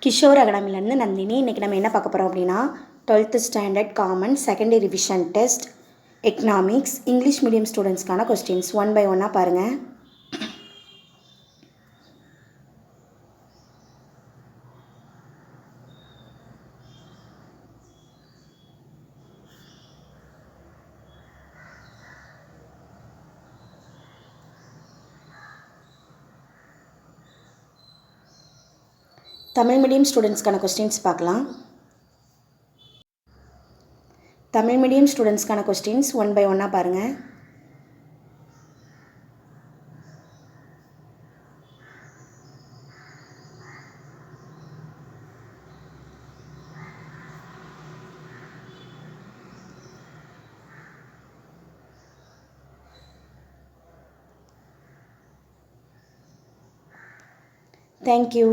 கிஷோர் அகாடமிலேருந்து நந்தினி. இன்றைக்கி நம்ம என்ன பார்க்க போகிறோம் அப்படின்னா 12th standard common secondary revision test economics English medium ஸ்டூடெண்ட்ஸ்க்கான கொஸ்டின்ஸ் ஒன் பை ஒன்னாக பாருங்கள். தமிழ் மீடியம் ஸ்டூடெண்ட்ஸ்க்கான கொஸ்டின்ஸ் பார்க்கலாம். தமிழ் மீடியம் ஸ்டூடெண்ட்ஸ்க்கான கொஸ்டின்ஸ் ஒன் பை ஒன்னாக பாருங்கள். Thank you.